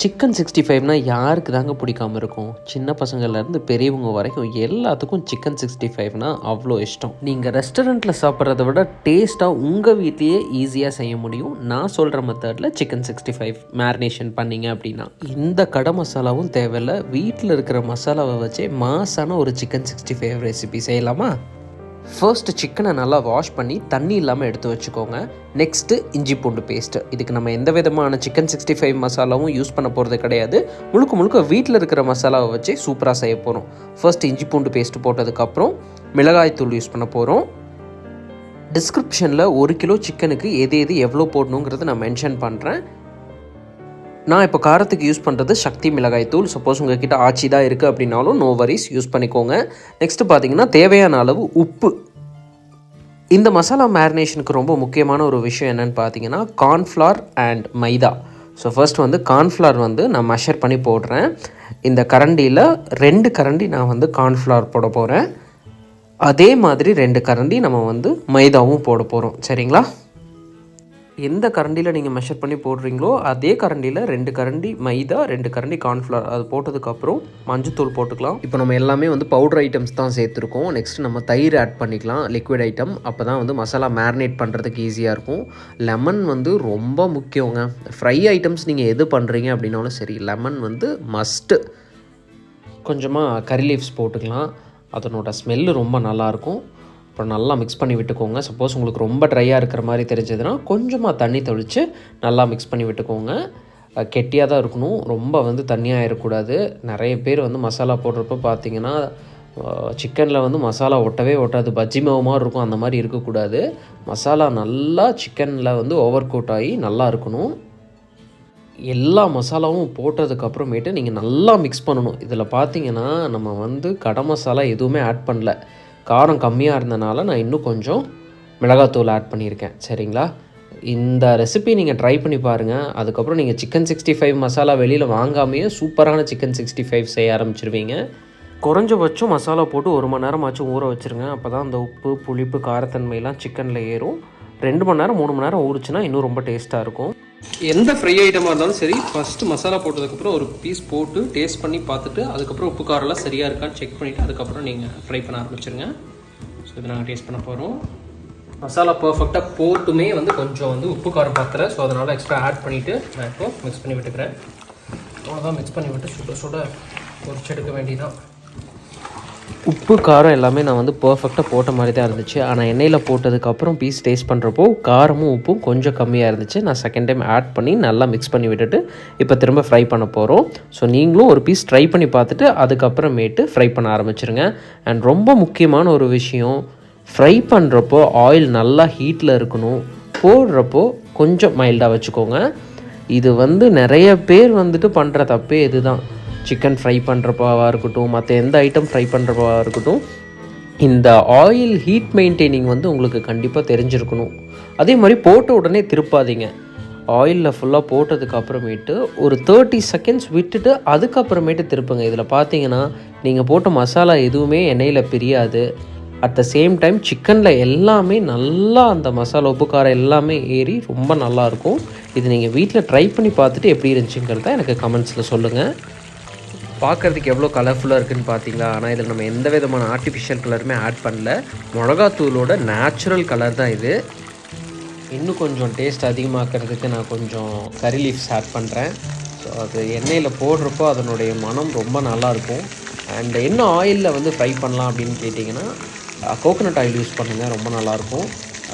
Chicken 65னா யாருக்கு தாங்க பிடிக்காம இருக்கும்? சின்ன பசங்கள்லேருந்து பெரியவங்க வரைக்கும் எல்லாத்துக்கும் சிக்கன் 65னா அவ்வளோ இஷ்டம். நீங்கள் ரெஸ்டாரண்ட்டில் சாப்பிட்றத விட டேஸ்ட்டாக உங்கள் வீட்லேயே ஈஸியாக செய்ய முடியும். நான் சொல்கிற மெத்தடில் சிக்கன் 65 மேரினேஷன் பண்ணிங்க அப்படின்னா இந்த கடை மசாலாவும் தேவையில்லை. வீட்டில் இருக்கிற மசாலாவை வச்சே மாசான ஒரு சிக்கன் 65 ரெசிபி செய்யலாமா? ஃபர்ஸ்ட்டு சிக்கனை நல்லா வாஷ் பண்ணி தண்ணி இல்லாமல் எடுத்து வச்சுக்கோங்க. நெக்ஸ்ட்டு இஞ்சி பூண்டு பேஸ்ட்டு. இதுக்கு நம்ம எந்த விதமான சிக்கன் 65 மசாலாவும் யூஸ் பண்ண போகிறது கிடையாது. முழுக்க வீட்டில் இருக்கிற மசாலாவை வச்சே சூப்பராக செய்ய போகிறோம். ஃபர்ஸ்ட் இஞ்சி பூண்டு பேஸ்ட்டு போட்டதுக்கப்புறம் மிளகாய் தூள் யூஸ் பண்ண போகிறோம். டிஸ்கிரிப்ஷனில் 1 கிலோ சிக்கனுக்கு எது எவ்வளோ போடணுங்கிறத நான் மென்ஷன் பண்ணுறேன். நான் இப்போ காரத்துக்கு யூஸ் பண்ணுறது சக்தி மிளகாய் தூள். சப்போஸ் உங்கள் கிட்ட ஆச்சி தான் இருக்குது அப்படின்னாலும் நோ வரிஸ், யூஸ் பண்ணிக்கோங்க. நெக்ஸ்ட்டு பார்த்தீங்கன்னா தேவையான அளவு உப்பு. இந்த மசாலா மேரினேஷனுக்கு ரொம்ப முக்கியமான ஒரு விஷயம் என்னென்னு பார்த்தீங்கன்னா cornflour and maida. So first cornflour நான் மெஷர் பண்ணி போடுறேன். இந்த கரண்டியில் 2 கரண்டி நான் கார்ன்ஃப்ளவர் போட போகிறேன். அதே மாதிரி 2 கரண்டி நம்ம மைதாவும் போட போகிறோம். சரிங்களா? எந்த கரண்டியில் நீங்கள் மெஷர் பண்ணி போடுறீங்களோ அதே கரண்டியில் 2 கரண்டி மைதா, 2 கரண்டி கார்ன்ஃப்ளவர். அது போட்டதுக்கப்புறம் மஞ்சத்தூள் போட்டுக்கலாம். இப்போ நம்ம எல்லாமே பவுடர் ஐட்டம்ஸ் தான் சேர்த்துருக்கோம். நெக்ஸ்ட் நம்ம தயிர் ஆட் பண்ணிக்கலாம், லிக்விட் ஐட்டம். அப்போ தான் மசாலா மேரினேட் பண்ணுறதுக்கு ஈஸியாக இருக்கும். லெமன் ரொம்ப முக்கியங்க. ஃப்ரை ஐட்டம்ஸ் நீங்கள் எது பண்ணுறீங்க அப்படின்னாலும் சரி, லெமன் மஸ்ட்டு. கொஞ்சமாக கறி லீவ்ஸ் போட்டுக்கலாம். அதனோட ஸ்மெல்லு ரொம்ப நல்லாயிருக்கும். அப்புறம் நல்லா மிக்ஸ் பண்ணி விட்டுக்கோங்க. சப்போஸ் உங்களுக்கு ரொம்ப ட்ரையாக இருக்கிற மாதிரி தெரிஞ்சதுன்னா கொஞ்சமாக தண்ணி தெளித்து நல்லா மிக்ஸ் பண்ணி விட்டுக்கோங்க. கெட்டியாக தான் இருக்கணும், ரொம்ப தண்ணியாக ஆகிடக்கூடாது. நிறைய பேர் மசாலா போடுறப்ப பார்த்தீங்கன்னா சிக்கனில் மசாலா ஒட்டவே ஒட்டாது, பஜ்ஜி மாவு மாதிரி இருக்கும். அந்த மாதிரி இருக்கக்கூடாது. மசாலா நல்லா சிக்கனில் ஓவர் கோட் ஆகி நல்லா இருக்கணும். எல்லா மசாலாவும் போட்டதுக்கப்புறமேட்டு நீங்கள் நல்லா மிக்ஸ் பண்ணணும். இதில் பார்த்தீங்கன்னா நம்ம கடை மசாலா எதுவுமே ஆட் பண்ணல. காரம் கம்மியாக இருந்தனால நான் இன்னும் கொஞ்சம் மிளகாத்தூள் ஆட் பண்ணியிருக்கேன். சரிங்களா? இந்த ரெசிபி நீங்கள் ட்ரை பண்ணி பாருங்கள். அதுக்கப்புறம் நீங்கள் சிக்கன் 65 மசாலா வெளியில் வாங்காமையே சூப்பரான சிக்கன் 65 செய்ய ஆரம்பிச்சிருவீங்க. குறைஞ்சபட்சம் மசாலா போட்டு 1 மணி நேரம் ஆச்சும் ஊற வச்சுருங்க. அப்போ தான் அந்த உப்பு, புளிப்பு, காரத்தன்மையெல்லாம் சிக்கனில் ஏறும். 2 மணி நேரம் 3 மணி நேரம் ஊறிச்சுன்னா இன்னும் ரொம்ப டேஸ்ட்டாக இருக்கும். எந்த ஃப்ரை ஐட்டமாக இருந்தாலும் சரி, ஃபஸ்ட்டு மசாலா போட்டதுக்கப்புறம் ஒரு பீஸ் போட்டு டேஸ்ட் பண்ணி பார்த்துட்டு அதுக்கப்புறம் உப்பு காரெல்லாம் சரியாக இருக்கான்னு செக் பண்ணிவிட்டு அதுக்கப்புறம் நீங்கள் ஃப்ரை பண்ண ஆரம்பிச்சிருங்க. ஸோ இதை நாங்கள் டேஸ்ட் பண்ண போகிறோம். மசாலா பர்ஃபெக்டாக போட்டுமே கொஞ்சம் உப்பு காரம் பார்த்துறேன். ஸோ அதனால் எக்ஸ்ட்ரா ஆட் பண்ணிவிட்டு நான் இப்போ மிக்ஸ் பண்ணி விட்டுக்கிறேன். அவ்வளோதான், மிக்ஸ் பண்ணி விட்டு சுட பொரிச்செடுக்க வேண்டியதான். உப்பு காரம் எல்லாமே நான் பர்ஃபெக்டாக போட்ட மாதிரி தான் இருந்துச்சு. ஆனால் எண்ணெயில் போட்டதுக்கப்புறம் பீஸ் டேஸ்ட் பண்ணுறப்போ காரமும் உப்பும் கொஞ்சம் கம்மியாக இருந்துச்சு. நான் செகண்ட் டைம் ஆட் பண்ணி நல்லா மிக்ஸ் பண்ணி விட்டுட்டு இப்போ திரும்ப ஃப்ரை பண்ண போகிறோம். ஸோ நீங்களும் ஒரு பீஸ் ட்ரை பண்ணி பார்த்துட்டு அதுக்கப்புறமேட்டு ஃப்ரை பண்ண ஆரம்பிச்சிருங்க. அண்ட் ரொம்ப முக்கியமான ஒரு விஷயம், ஃப்ரை பண்ணுறப்போ ஆயில் நல்லா ஹீட்டில் இருக்கணும். போடுறப்போ கொஞ்சம் மைல்டாக வச்சுக்கோங்க. இது நிறைய பேர் பண்ணுற தப்பே இது தான். சிக்கன் ஃப்ரை பண்ணுறப்பாவாக இருக்கட்டும், மற்ற எந்த ஐட்டம் ஃப்ரை பண்ணுறப்பாவாக இருக்கட்டும், இந்த ஆயில் ஹீட் மெயின்டைனிங் உங்களுக்கு கண்டிப்பாக தெரிஞ்சிருக்கணும். அதே மாதிரி போட்ட உடனே திருப்பாதீங்க. ஆயிலில் ஃபுல்லாக போட்டதுக்கு அப்புறமேட்டு ஒரு 30 செகண்ட்ஸ் விட்டுட்டு அதுக்கப்புறமேட்டு திருப்புங்க. இதில் பார்த்தீங்கன்னா நீங்கள் போட்ட மசாலா எதுவுமே எண்ணெயில் பிரியாது. அட் த சேம் டைம் சிக்கனில் எல்லாமே நல்லா அந்த மசாலா, உப்பு காரம் எல்லாமே ஏறி ரொம்ப நல்லாயிருக்கும். இது நீங்கள் வீட்டில் ட்ரை பண்ணி பார்த்துட்டு எப்படி இருந்துச்சுங்கிறத எனக்கு கமெண்ட்ஸில் சொல்லுங்கள். பார்க்குறதுக்கு எவ்வளோ கலர்ஃபுல்லாக இருக்குதுன்னு பார்த்தீங்களா? ஆனால் இதில் நம்ம எந்த விதமான ஆர்டிஃபிஷியல் கலருமே ஆட் பண்ணல. மிளகாத்தூளோட நேச்சுரல் கலர் தான் இது. இன்னும் கொஞ்சம் டேஸ்ட் அதிகமாக்கிறதுக்கு நான் கொஞ்சம் கறி லீவ்ஸ் ஆட் பண்ணுறேன். ஸோ அது எண்ணெயில் போடுறப்போ அதனுடைய மனம் ரொம்ப நல்லாயிருக்கும். அண்ட் என்ன ஆயிலில் ஃப்ரை பண்ணலாம் அப்படின்னு கேட்டிங்கன்னா கோகோனட் ஆயில் யூஸ் பண்ணுங்கள், ரொம்ப நல்லாயிருக்கும்.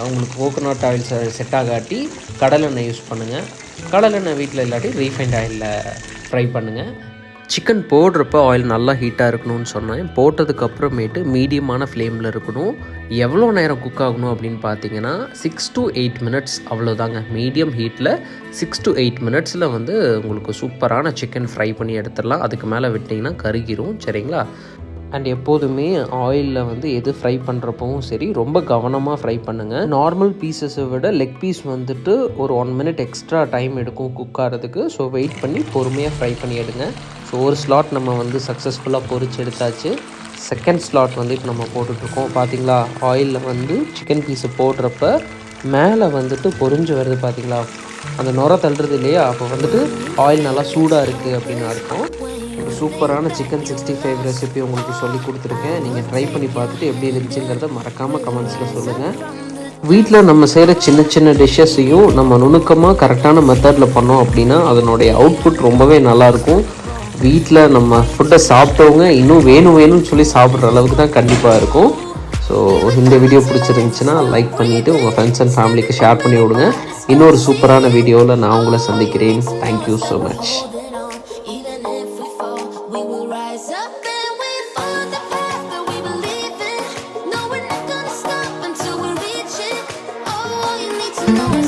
உங்களுக்கு கோகோனட் ஆயில் செட் ஆகாட்டி கடலெண்ணெய் யூஸ் பண்ணுங்கள். கடலெண்ணெய் வீட்டில் இல்லாட்டி ரீஃபைண்ட் ஆயிலில் ஃப்ரை பண்ணுங்கள். சிக்கன் போடுறப்ப ஆயில் நல்லா ஹீட்டாக இருக்கணும்னு சொன்னேன். போட்டதுக்கப்புறமேட்டு மீடியமான ஃப்ளேமில் இருக்கணும். எவ்வளோ நேரம் குக் ஆகணும் அப்படின்னு பார்த்தீங்கன்னா 6 to 8 மினிட்ஸ், அவ்வளோதாங்க. மீடியம் ஹீட்டில் 6 to 8 மினிட்ஸில் உங்களுக்கு சூப்பரான சிக்கன் ஃப்ரை பண்ணி எடுத்துடலாம். அதுக்கு மேலே விட்டிங்கன்னா கருகிரும். சரிங்களா? அண்ட் எப்போதுமே ஆயிலில் எது ஃப்ரை பண்ணுறப்பவும் சரி ரொம்ப கவனமாக ஃப்ரை பண்ணுங்கள். நார்மல் பீசஸை விட லெக் பீஸ் ஒரு 1 மினிட் எக்ஸ்ட்ரா டைம் எடுக்கும் குக் ஆகிறதுக்கு. ஸோ வெயிட் பண்ணி பொறுமையாக ஃப்ரை பண்ணி எடுங்க. ஸோ ஒரு ஸ்லாட் நம்ம சக்ஸஸ்ஃபுல்லாக பொரிச்சு எடுத்தாச்சு. செகண்ட் ஸ்லாட் இப்போ நம்ம போட்டுட்ருக்கோம். பார்த்தீங்களா? ஆயிலில் சிக்கன் பீஸை போடுறப்ப மேலே பொரிஞ்சு வருது பார்த்தீங்களா? அந்த நுர தள்ளுறது இல்லையா, அப்போ வந்துட்டு ஆயில் நல்லா சூடாக இருக்குது அப்படின்னு அர்த்தம். ஒரு சூப்பரான சிக்கன் 65 ரெசிபி உங்களுக்கு சொல்லி கொடுத்துருக்கேன். நீங்கள் ட்ரை பண்ணி பார்த்துட்டு எப்படி இருந்துச்சுங்கிறத மறக்காமல் கமெண்ட்ஸில் சொல்லுங்கள். வீட்டில் நம்ம செய்கிற சின்ன சின்ன டிஷ்ஷஸையும் நம்ம நுணுக்கமாக கரெக்டான மெத்தடில் பண்ணோம் அப்படின்னா அதனுடைய அவுட்புட் ரொம்பவே நல்லாயிருக்கும். வீட்டில் நம்ம ஃபுட்டை சாப்பிட்டவங்க இன்னும் வேணும் வேணும்னு சொல்லி சாப்பிட்ற அளவுக்கு தான் கண்டிப்பாக இருக்கும். ஸோ இந்த வீடியோ பிடிச்சிருந்துச்சுன்னா லைக் பண்ணிவிட்டு உங்கள் ஃப்ரெண்ட்ஸ் அண்ட் ஃபேமிலிக்கு ஷேர் பண்ணி விடுங்க. இன்னொரு சூப்பரான வீடியோவில் நான் உங்களை சந்திக்கிறேன். Thank you so much. No